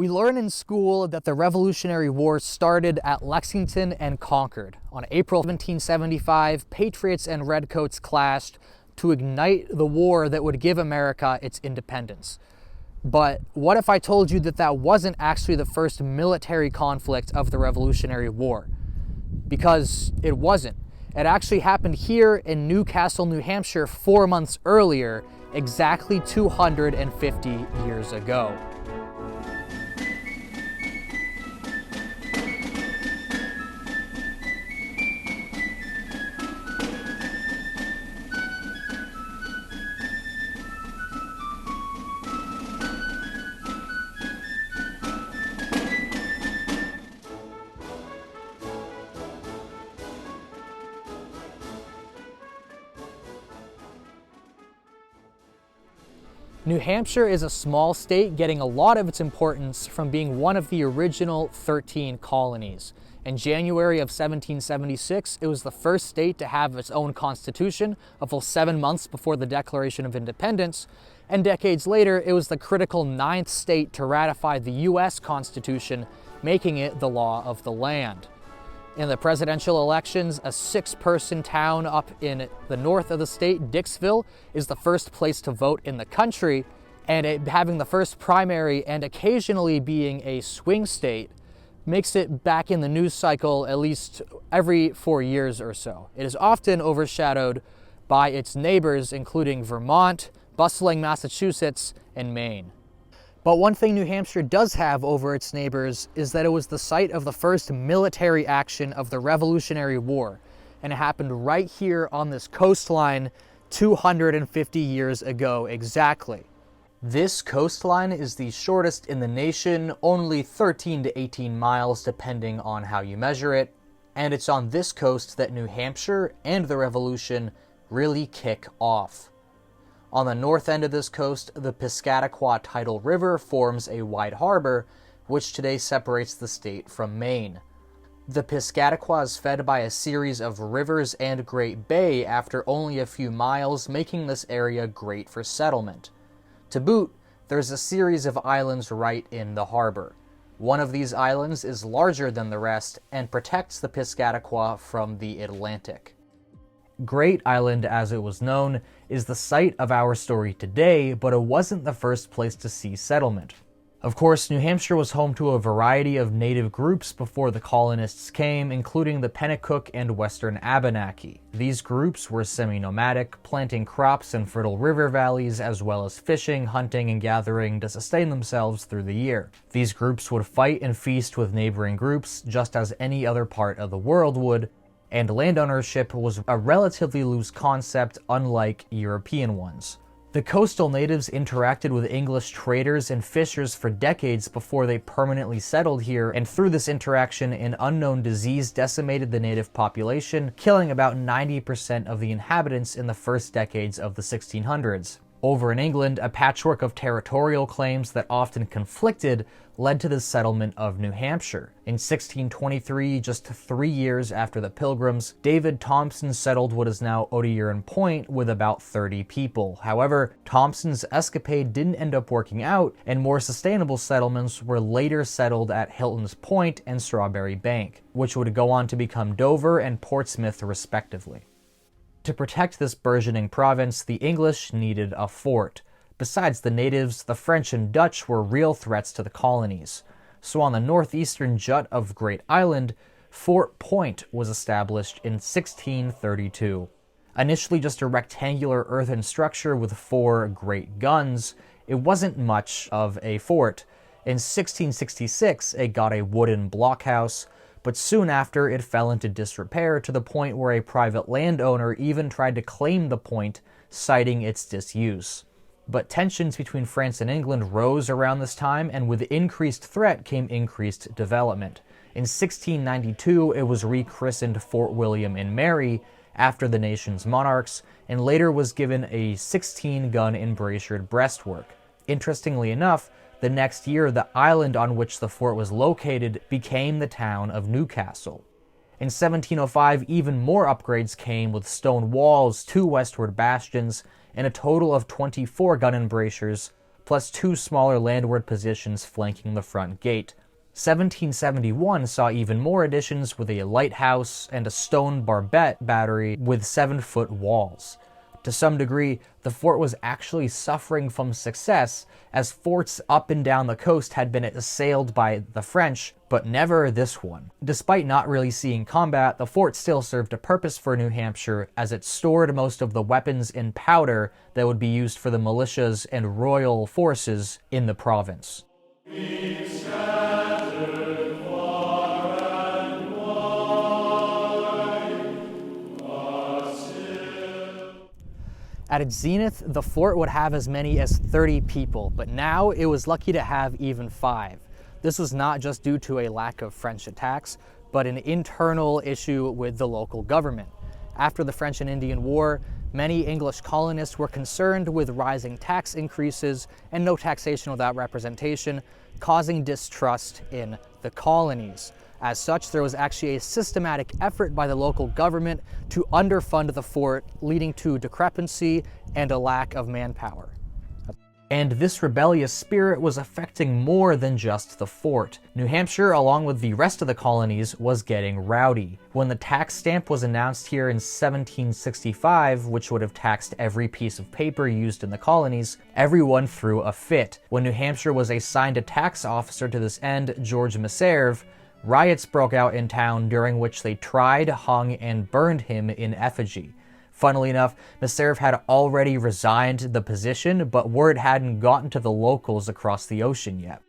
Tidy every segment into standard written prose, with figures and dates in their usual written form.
We learn in school that the Revolutionary War started at Lexington and Concord. On April 1775, Patriots and Redcoats clashed to ignite the war that would give America its independence. But what if I told you that that wasn't actually the first military conflict of the Revolutionary War? Because it wasn't. It actually happened here in Castle New Hampshire 4 months earlier, exactly 250 years ago. New Hampshire is a small state getting a lot of its importance from being one of the original 13 colonies. In January of 1776, it was the first state to have its own constitution, a full 7 months before the Declaration of Independence, and decades later, it was the critical 9th state to ratify the U.S. Constitution, making it the law of the land. In the presidential elections, a 6-person town up in the north of the state, Dixville, is the first place to vote in the country, and it having the first primary and occasionally being a swing state makes it back in the news cycle at least every 4 years or so. It is often overshadowed by its neighbors, including Vermont, bustling Massachusetts, and Maine. But one thing New Hampshire does have over its neighbors is that it was the site of the first military action of the Revolutionary War, and it happened right here on this coastline 250 years ago exactly. This coastline is the shortest in the nation, only 13 to 18 miles depending on how you measure it, and it's on this coast that New Hampshire and the Revolution really kick off. On the north end of this coast, the Piscataqua Tidal River forms a wide harbor, which today separates the state from Maine. The Piscataqua is fed by a series of rivers and Great Bay after only a few miles, making this area great for settlement. To boot, there's a series of islands right in the harbor. One of these islands is larger than the rest and protects the Piscataqua from the Atlantic. Great Island, as it was known, is the site of our story today, but it wasn't the first place to see settlement. Of course, New Hampshire was home to a variety of native groups before the colonists came, including the Pennacook and Western Abenaki. These groups were semi-nomadic, planting crops in fertile river valleys, as well as fishing, hunting, and gathering to sustain themselves through the year. These groups would fight and feast with neighboring groups, just as any other part of the world would, and land ownership was a relatively loose concept, unlike European ones. The coastal natives interacted with English traders and fishers for decades before they permanently settled here, and through this interaction, an unknown disease decimated the native population, killing about 90% of the inhabitants in the first decades of the 1600s. Over in England, a patchwork of territorial claims that often conflicted led to the settlement of New Hampshire. In 1623, just 3 years after the Pilgrims, David Thompson settled what is now Odierin Point with about 30 people. However, Thompson's escapade didn't end up working out, and more sustainable settlements were later settled at Hilton's Point and Strawberry Bank, which would go on to become Dover and Portsmouth respectively. To protect this burgeoning province, the English needed a fort. Besides the natives, the French and Dutch were real threats to the colonies. So on the northeastern jut of Great Island, Fort Point was established in 1632. Initially just a rectangular earthen structure with 4 great guns, it wasn't much of a fort. In 1666, it got a wooden blockhouse, but soon after it fell into disrepair to the point where a private landowner even tried to claim the point, citing its disuse. But tensions between France and England rose around this time, and with increased threat came increased development. In 1692, it was rechristened Fort William and Mary after the nation's monarchs, and later was given a 16-gun embrasured breastwork. Interestingly enough, the next year, the island on which the fort was located became the town of Newcastle. In 1705, even more upgrades came with stone walls, 2 westward bastions, and a total of 24 gun embrasures, plus 2 smaller landward positions flanking the front gate. 1771 saw even more additions with a lighthouse and a stone barbette battery with 7-foot walls. To some degree, the fort was actually suffering from success, as forts up and down the coast had been assailed by the French, but never this one. Despite not really seeing combat, the fort still served a purpose for New Hampshire, as it stored most of the weapons and powder that would be used for the militias and royal forces in the province. At its zenith, the fort would have as many as 30 people, but now it was lucky to have even 5. This was not just due to a lack of French attacks, but an internal issue with the local government. After the French and Indian War, many English colonists were concerned with rising tax increases and no taxation without representation, causing distrust in the colonies. As such, there was actually a systematic effort by the local government to underfund the fort, leading to discrepancy and a lack of manpower. And this rebellious spirit was affecting more than just the fort. New Hampshire, along with the rest of the colonies, was getting rowdy. When the tax stamp was announced here in 1765, which would have taxed every piece of paper used in the colonies, everyone threw a fit. When New Hampshire was assigned a tax officer to this end, George Meserve, riots broke out in town, during which they tried, hung, and burned him in effigy. Funnily enough, Meserve had already resigned the position, but word hadn't gotten to the locals across the ocean yet.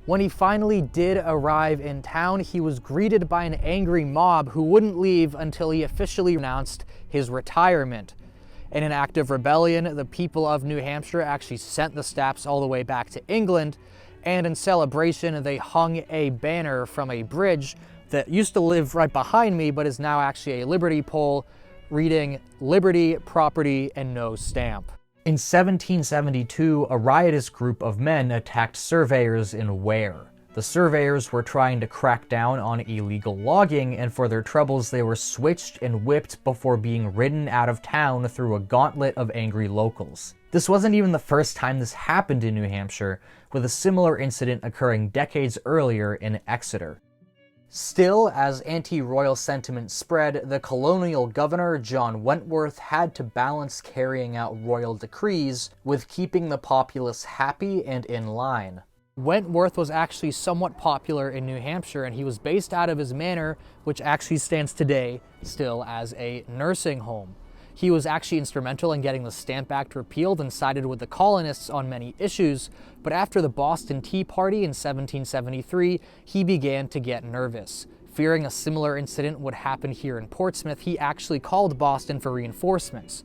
When he finally did arrive in town, he was greeted by an angry mob who wouldn't leave until he officially announced his retirement. In an act of rebellion, the people of New Hampshire actually sent the Stapps all the way back to England, and in celebration, they hung a banner from a bridge that used to live right behind me, but is now actually a liberty pole, reading "Liberty, Property, and No Stamp." In 1772, a riotous group of men attacked surveyors in Ware. The surveyors were trying to crack down on illegal logging, and for their troubles they were switched and whipped before being ridden out of town through a gauntlet of angry locals. This wasn't even the first time this happened in New Hampshire, with a similar incident occurring decades earlier in Exeter. Still, as anti-royal sentiment spread, the colonial governor, John Wentworth, had to balance carrying out royal decrees with keeping the populace happy and in line. Wentworth was actually somewhat popular in New Hampshire, and he was based out of his manor, which actually stands today still as a nursing home. He was actually instrumental in getting the Stamp Act repealed and sided with the colonists on many issues, but after the Boston Tea Party in 1773, he began to get nervous. Fearing a similar incident would happen here in Portsmouth, he actually called Boston for reinforcements.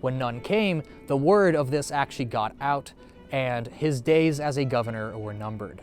When none came, the word of this actually got out, and his days as a governor were numbered.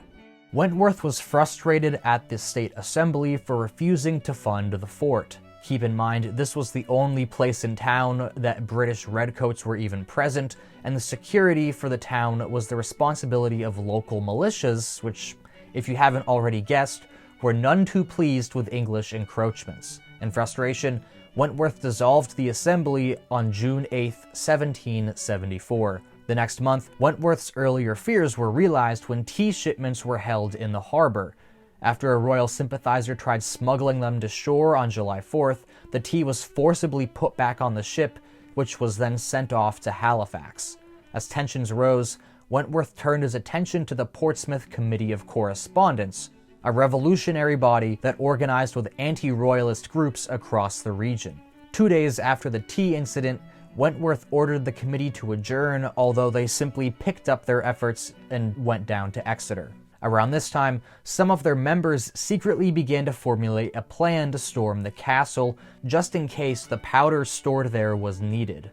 Wentworth was frustrated at the state assembly for refusing to fund the fort. Keep in mind, this was the only place in town that British redcoats were even present, and the security for the town was the responsibility of local militias, which, if you haven't already guessed, were none too pleased with English encroachments. In frustration, Wentworth dissolved the assembly on June 8, 1774. The next month, Wentworth's earlier fears were realized when tea shipments were held in the harbor. After a royal sympathizer tried smuggling them to shore on July 4th, the tea was forcibly put back on the ship, which was then sent off to Halifax. As tensions rose, Wentworth turned his attention to the Portsmouth Committee of Correspondence, a revolutionary body that organized with anti-royalist groups across the region. 2 days after the tea incident, Wentworth ordered the committee to adjourn, although they simply picked up their efforts and went down to Exeter. Around this time, some of their members secretly began to formulate a plan to storm the castle, just in case the powder stored there was needed.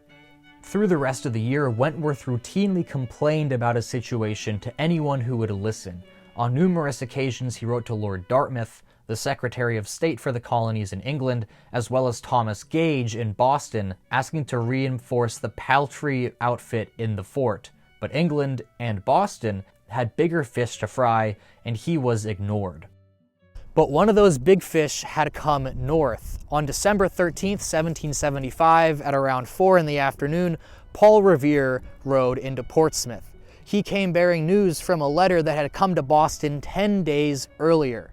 Through the rest of the year, Wentworth routinely complained about his situation to anyone who would listen. On numerous occasions, he wrote to Lord Dartmouth, the Secretary of State for the colonies in England, as well as Thomas Gage in Boston, asking to reinforce the paltry outfit in the fort. But England and Boston had bigger fish to fry, and he was ignored. But one of those big fish had come north. On December 13th, 1775, at around 4 in the afternoon, Paul Revere rode into Portsmouth. He came bearing news from a letter that had come to Boston 10 days earlier.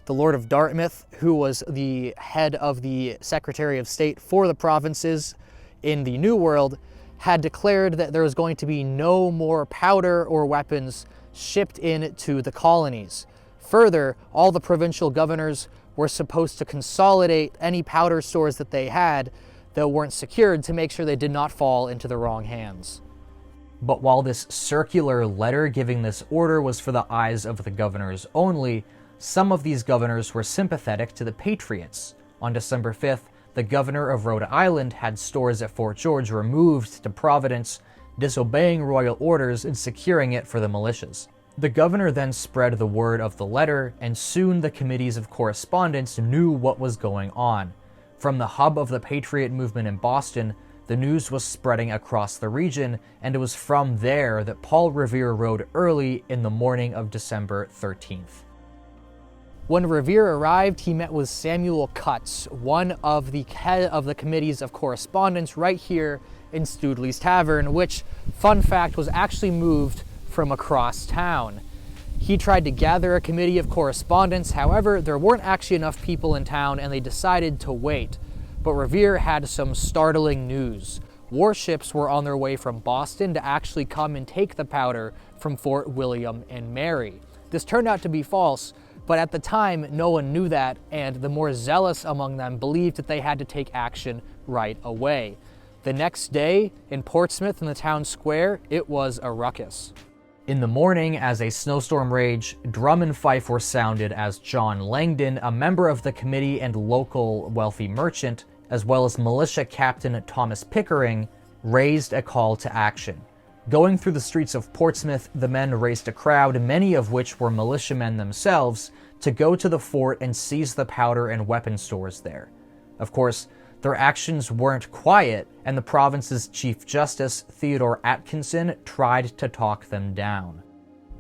The Lord of Dartmouth, who was the head of the Secretary of State for the provinces in the New World, had declared that there was going to be no more powder or weapons shipped in to the colonies. Further, all the provincial governors were supposed to consolidate any powder stores that they had that weren't secured to make sure they did not fall into the wrong hands. But while this circular letter giving this order was for the eyes of the governors only, some of these governors were sympathetic to the Patriots. On December 5th, the governor of Rhode Island had stores at Fort George removed to Providence, disobeying royal orders and securing it for the militias. The governor then spread the word of the letter, and soon the committees of correspondence knew what was going on. From the hub of the Patriot movement in Boston, the news was spreading across the region, and it was from there that Paul Revere rode early in the morning of December 13th. When Revere arrived, he met with Samuel Cutts, one of the head of the committees of correspondence right here in Studley's Tavern, which, fun fact, was actually moved from across town. He tried to gather a committee of correspondence, however, there weren't actually enough people in town and they decided to wait. But Revere had some startling news. Warships were on their way from Boston to actually come and take the powder from Fort William and Mary. This turned out to be false, but at the time, no one knew that, and the more zealous among them believed that they had to take action right away. The next day, in Portsmouth in the town square, it was a ruckus. In the morning, as a snowstorm raged, drum and fife were sounded as John Langdon, a member of the committee and local wealthy merchant, as well as militia captain Thomas Pickering, raised a call to action. Going through the streets of Portsmouth, the men raised a crowd, many of which were militiamen themselves, to go to the fort and seize the powder and weapon stores there. Of course, their actions weren't quiet, and the province's Chief Justice, Theodore Atkinson, tried to talk them down.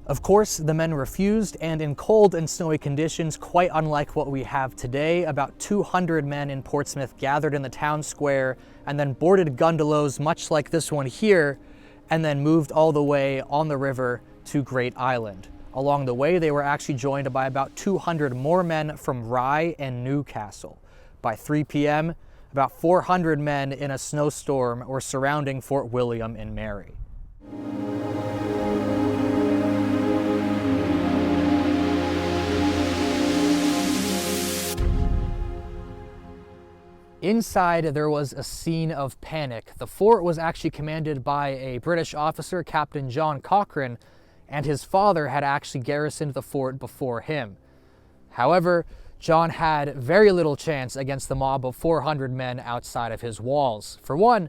Of course, the men refused, and in cold and snowy conditions, quite unlike what we have today, about 200 men in Portsmouth gathered in the town square and then boarded gondolas much like this one here, and then moved all the way on the river to Great Island. Along the way, they were actually joined by about 200 more men from Rye and Newcastle. By 3 p.m., about 400 men in a snowstorm were surrounding Fort William and Mary. Inside, there was a scene of panic. The fort was actually commanded by a British officer, Captain John Cochrane, and his father had actually garrisoned the fort before him. However, John had very little chance against the mob of 400 men outside of his walls. For one,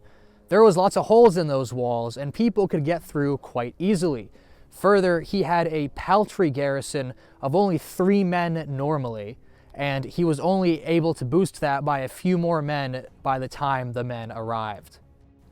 there was lots of holes in those walls, and people could get through quite easily. Further, he had a paltry garrison of only 3 men normally, and he was only able to boost that by a few more men by the time the men arrived.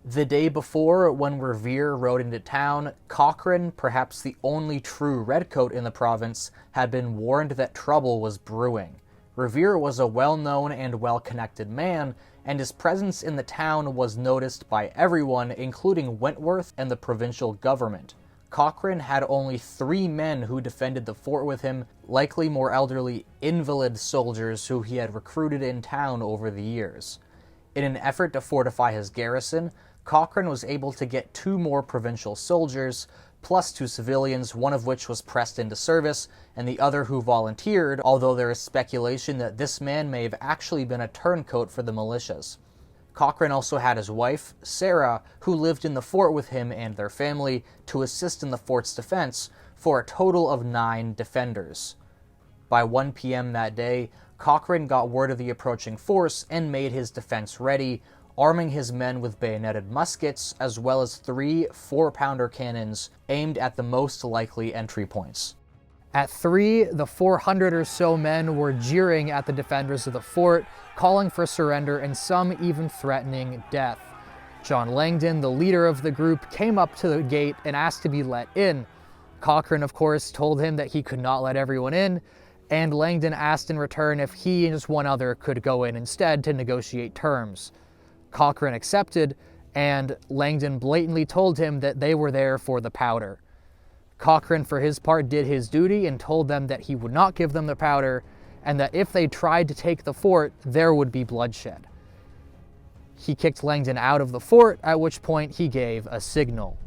The day before, when Revere rode into town, Cochrane, perhaps the only true redcoat in the province, had been warned that trouble was brewing. Revere was a well-known and well-connected man, and his presence in the town was noticed by everyone, including Wentworth and the provincial government. Cochrane had only 3 men who defended the fort with him, likely more elderly invalid soldiers who he had recruited in town over the years. In an effort to fortify his garrison, Cochrane was able to get 2 more provincial soldiers, plus 2 civilians, one of which was pressed into service, and the other who volunteered, although there is speculation that this man may have actually been a turncoat for the militias. Cochrane also had his wife, Sarah, who lived in the fort with him and their family, to assist in the fort's defense, for a total of 9 defenders. By 1 p.m. that day, Cochrane got word of the approaching force and made his defense ready, arming his men with bayoneted muskets, as well as 3 4-pounder cannons aimed at the most likely entry points. At 3, the 400 or so men were jeering at the defenders of the fort, calling for surrender and some even threatening death. John Langdon, the leader of the group, came up to the gate and asked to be let in. Cochrane, of course, told him that he could not let everyone in, and Langdon asked in return if he and just one other could go in instead to negotiate terms. Cochrane accepted, and Langdon blatantly told him that they were there for the powder. Cochrane, for his part, did his duty and told them that he would not give them the powder, and that if they tried to take the fort, there would be bloodshed. He kicked Langdon out of the fort, at which point he gave a signal.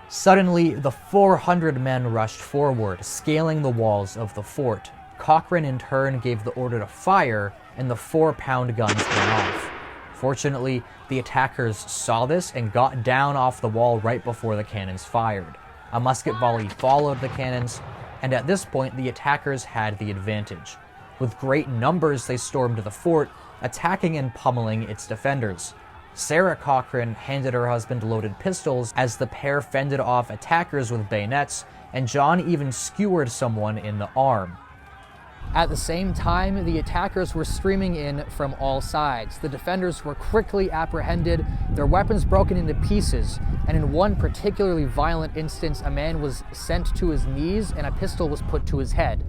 Suddenly, the 400 men rushed forward, scaling the walls of the fort. Cochrane in turn gave the order to fire, and the 4-pound guns went off. Fortunately, the attackers saw this and got down off the wall right before the cannons fired. A musket volley followed the cannons, and at this point the attackers had the advantage. With great numbers they stormed the fort, attacking and pummeling its defenders. Sarah Cochrane handed her husband loaded pistols as the pair fended off attackers with bayonets, and John even skewered someone in the arm. At the same time, the attackers were streaming in from all sides. The defenders were quickly apprehended, their weapons broken into pieces, and in one particularly violent instance, a man was sent to his knees and a pistol was put to his head.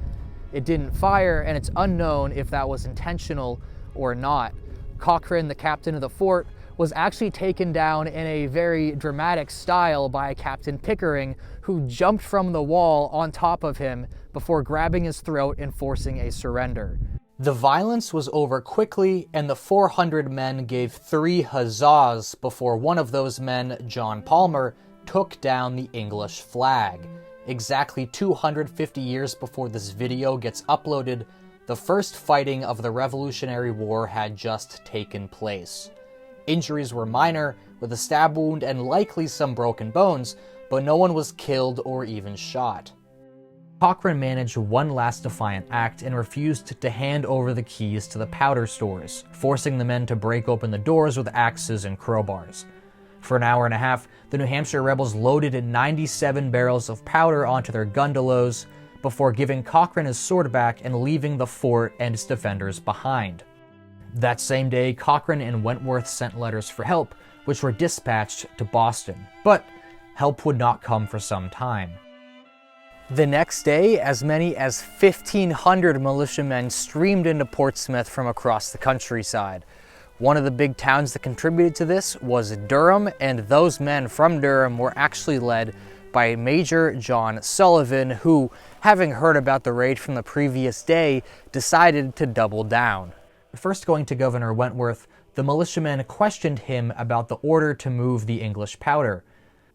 It didn't fire, and it's unknown if that was intentional or not. Cochrane, the captain of the fort, was actually taken down in a very dramatic style by Captain Pickering, who jumped from the wall on top of him before grabbing his throat and forcing a surrender. The violence was over quickly, and the 400 men gave 3 huzzas before one of those men, John Palmer, took down the English flag. Exactly 250 years before this video gets uploaded, the first fighting of the Revolutionary War had just taken place. Injuries were minor, with a stab wound and likely some broken bones, but no one was killed or even shot. Cochrane managed one last defiant act and refused to hand over the keys to the powder stores, forcing the men to break open the doors with axes and crowbars. For an hour and a half, the New Hampshire rebels loaded 97 barrels of powder onto their gundelows before giving Cochrane his sword back and leaving the fort and its defenders behind. That same day, Cochrane and Wentworth sent letters for help, which were dispatched to Boston, but help would not come for some time. The next day, as many as 1,500 militiamen streamed into Portsmouth from across the countryside. One of the big towns that contributed to this was Durham, and those men from Durham were actually led by Major John Sullivan, who, having heard about the raid from the previous day, decided to double down. First going to Governor Wentworth, the militiamen questioned him about the order to move the English powder.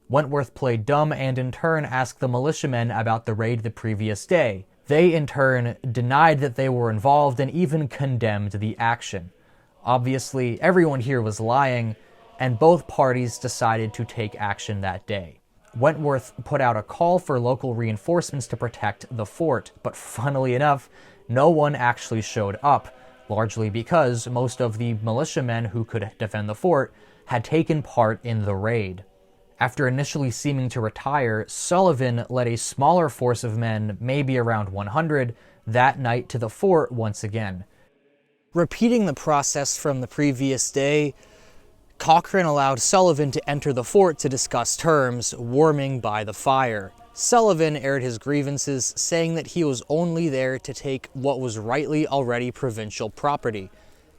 Wentworth played dumb and in turn asked the militiamen about the raid the previous day. They in turn denied that they were involved and even condemned the action. Obviously, everyone here was lying, and both parties decided to take action that day. Wentworth put out a call for local reinforcements to protect the fort, but funnily enough, no one actually showed up, largely because most of the militiamen who could defend the fort had taken part in the raid. After initially seeming to retire, Sullivan led a smaller force of men, maybe around 100, that night to the fort once again. Repeating the process from the previous day, Cochrane allowed Sullivan to enter the fort to discuss terms, warming by the fire. Sullivan aired his grievances, saying that he was only there to take what was rightly already provincial property.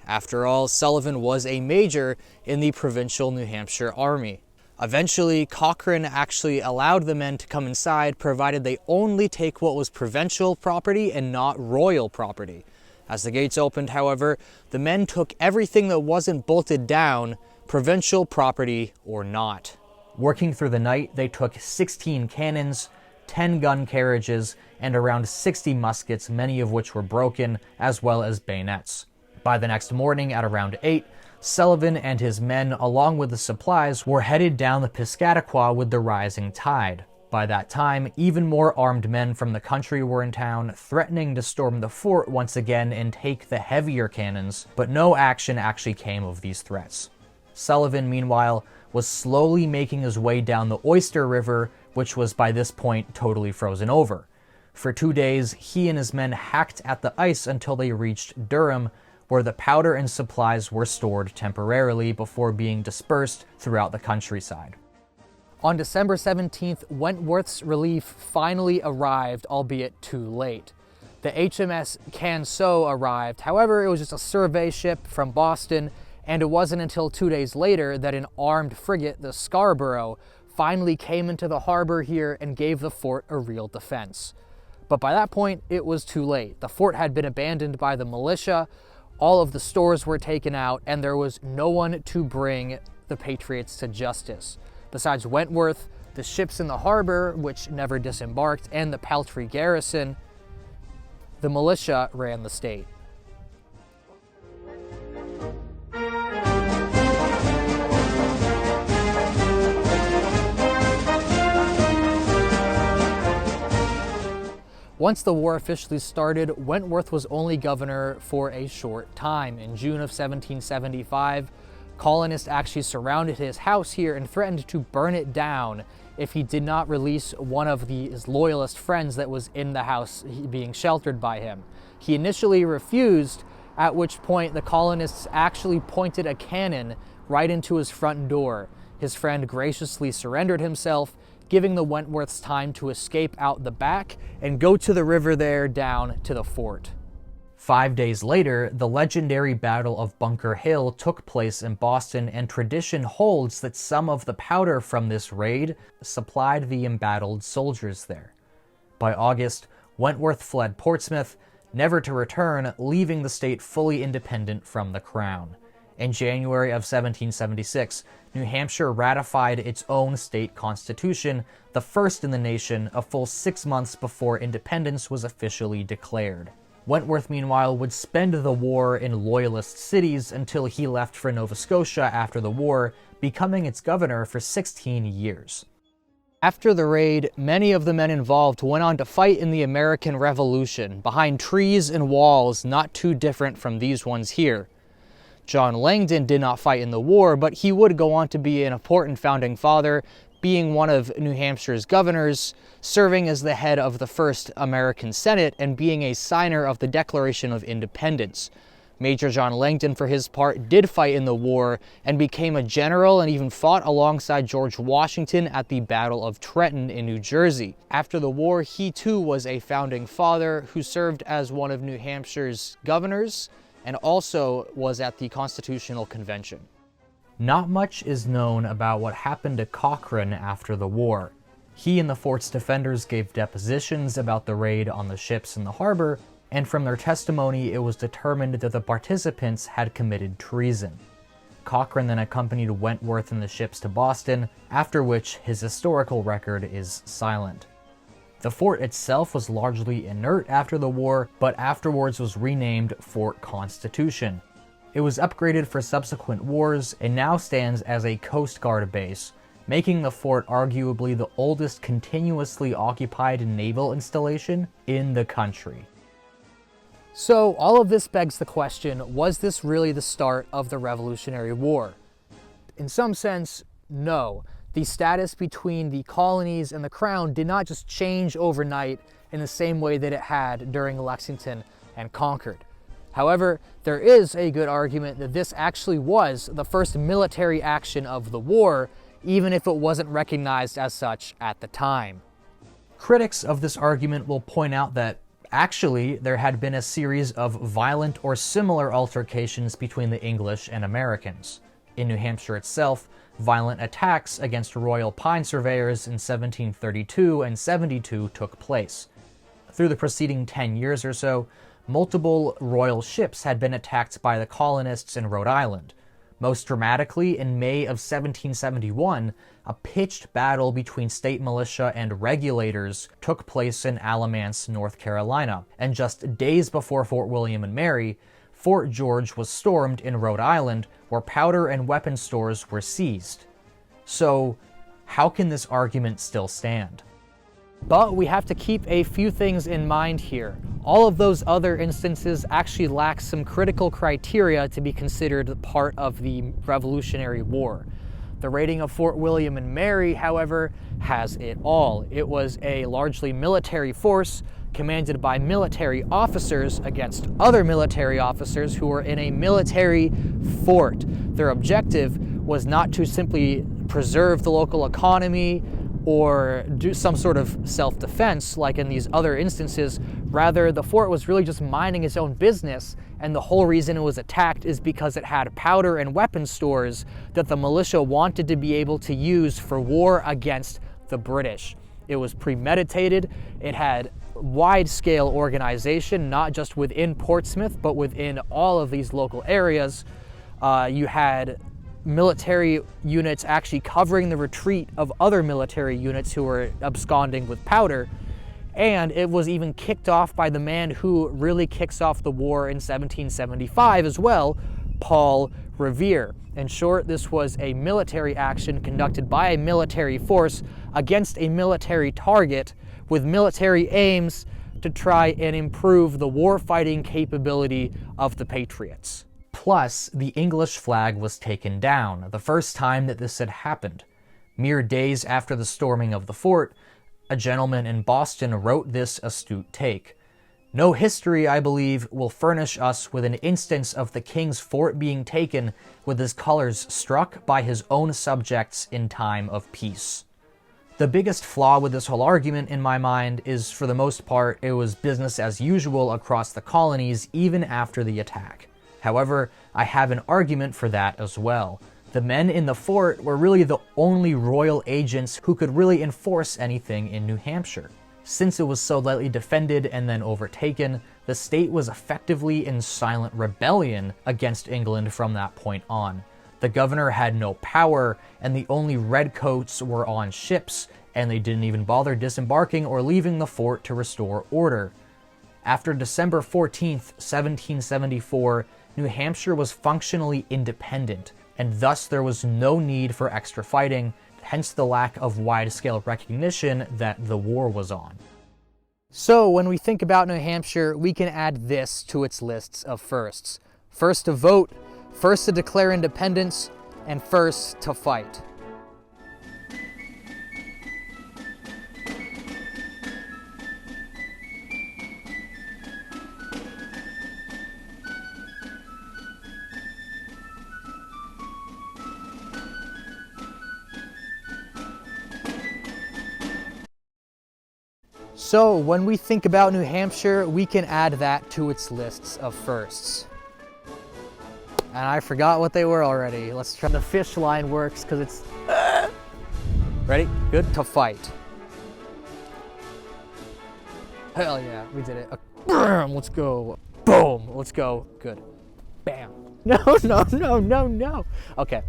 After all, Sullivan was a major in the provincial New Hampshire army. Eventually, Cochrane actually allowed the men to come inside, provided they only take what was provincial property and not royal property. As the gates opened, however, the men took everything that wasn't bolted down, provincial property or not. Working through the night, they took 16 cannons, 10 gun carriages, and around 60 muskets, many of which were broken, as well as bayonets. By the next morning at around 8, Sullivan and his men, along with the supplies, were headed down the Piscataqua with the rising tide. By that time, even more armed men from the country were in town, threatening to storm the fort once again and take the heavier cannons, but no action actually came of these threats. Sullivan, meanwhile, was slowly making his way down the Oyster River, which was by this point totally frozen over. For 2 days, he and his men hacked at the ice until they reached Durham, where the powder and supplies were stored temporarily before being dispersed throughout the countryside. On December 17th, Wentworth's relief finally arrived, albeit too late. The HMS Canso arrived, however, it was just a survey ship from Boston, and it wasn't until 2 days later that an armed frigate, the Scarborough, finally came into the harbor here and gave the fort a real defense. But by that point, it was too late. The fort had been abandoned by the militia, all of the stores were taken out, and there was no one to bring the Patriots to justice. Besides Wentworth, the ships in the harbor, which never disembarked, and the paltry garrison, the militia ran the state. Once the war officially started, Wentworth was only governor for a short time. In June of 1775, colonists actually surrounded his house here and threatened to burn it down if he did not release one of his loyalist friends that was in the house being sheltered by him. He initially refused, at which point the colonists actually pointed a cannon right into his front door. His friend graciously surrendered himself, giving the Wentworths time to escape out the back and go to the river there down to the fort. 5 days later, the legendary Battle of Bunker Hill took place in Boston, and tradition holds that some of the powder from this raid supplied the embattled soldiers there. By August, Wentworth fled Portsmouth, never to return, leaving the state fully independent from the crown. In January of 1776, New Hampshire ratified its own state constitution, the first in the nation, a full 6 months before independence was officially declared. Wentworth, meanwhile, would spend the war in loyalist cities until he left for Nova Scotia after the war, becoming its governor for 16 years. After the raid, many of the men involved went on to fight in the American Revolution, behind trees and walls not too different from these ones here. John Langdon did not fight in the war, but he would go on to be an important founding father, being one of New Hampshire's governors, serving as the head of the first American Senate, and being a signer of the Declaration of Independence. Major John Langdon, for his part, did fight in the war and became a general and even fought alongside George Washington at the Battle of Trenton in New Jersey. After the war, he too was a founding father who served as one of New Hampshire's governors, and also was at the Constitutional Convention. Not much is known about what happened to Cochrane after the war. He and the fort's defenders gave depositions about the raid on the ships in the harbor, and from their testimony it was determined that the participants had committed treason. Cochrane then accompanied Wentworth and the ships to Boston, after which his historical record is silent. The fort itself was largely inert after the war, but afterwards was renamed Fort Constitution. It was upgraded for subsequent wars and now stands as a Coast Guard base, making the fort arguably the oldest continuously occupied naval installation in the country. So all of this begs the question, was this really the start of the Revolutionary War? In some sense, no. The status between the colonies and the crown did not just change overnight in the same way that it had during Lexington and Concord. However, there is a good argument that this actually was the first military action of the war, even if it wasn't recognized as such at the time. Critics of this argument will point out that actually there had been a series of violent or similar altercations between the English and Americans. In New Hampshire itself, violent attacks against royal pine surveyors in 1732 and 72 took place. Through the preceding 10 years or so, multiple royal ships had been attacked by the colonists in Rhode Island. Most dramatically, in May of 1771, a pitched battle between state militia and regulators took place in Alamance, North Carolina, and just days before Fort William and Mary, Fort George was stormed in Rhode Island, where powder and weapon stores were seized. So, how can this argument still stand? But we have to keep a few things in mind here. All of those other instances actually lack some critical criteria to be considered part of the Revolutionary War. The raiding of Fort William and Mary, however, has it all. It was a largely military force commanded by military officers against other military officers who were in a military fort. Their objective was not to simply preserve the local economy or do some sort of self-defense like in these other instances. Rather, the fort was really just minding its own business, and the whole reason it was attacked is because it had powder and weapon stores that the militia wanted to be able to use for war against the British. It was premeditated, it had wide-scale organization, not just within Portsmouth, but within all of these local areas. You had military units actually covering the retreat of other military units who were absconding with powder. And it was even kicked off by the man who really kicks off the war in 1775 as well, Paul Revere. In short, this was a military action conducted by a military force against a military target with military aims to try and improve the war-fighting capability of the Patriots. Plus, the English flag was taken down, the first time that this had happened. Mere days after the storming of the fort, a gentleman in Boston wrote this astute take. No history, I believe, will furnish us with an instance of the king's fort being taken with his colors struck by his own subjects in time of peace. The biggest flaw with this whole argument, in my mind, is for the most part, it was business as usual across the colonies even after the attack. However, I have an argument for that as well. The men in the fort were really the only royal agents who could really enforce anything in New Hampshire. Since it was so lightly defended and then overtaken, the state was effectively in silent rebellion against England from that point on. The governor had no power, and the only redcoats were on ships, and they didn't even bother disembarking or leaving the fort to restore order. After December 14th, 1774, New Hampshire was functionally independent, and thus there was no need for extra fighting, hence the lack of wide-scale recognition that the war was on. So when we think about New Hampshire, we can add this to its lists of firsts. First to vote, first to declare independence, and first to fight. So when we think about New Hampshire, we can add that to its lists of firsts. And I forgot what they were already. Let's try. The fish line works because it's... Ready? Good? To fight. Hell yeah, we did it. Let's go. Boom, let's go. Good. Bam. No. Okay.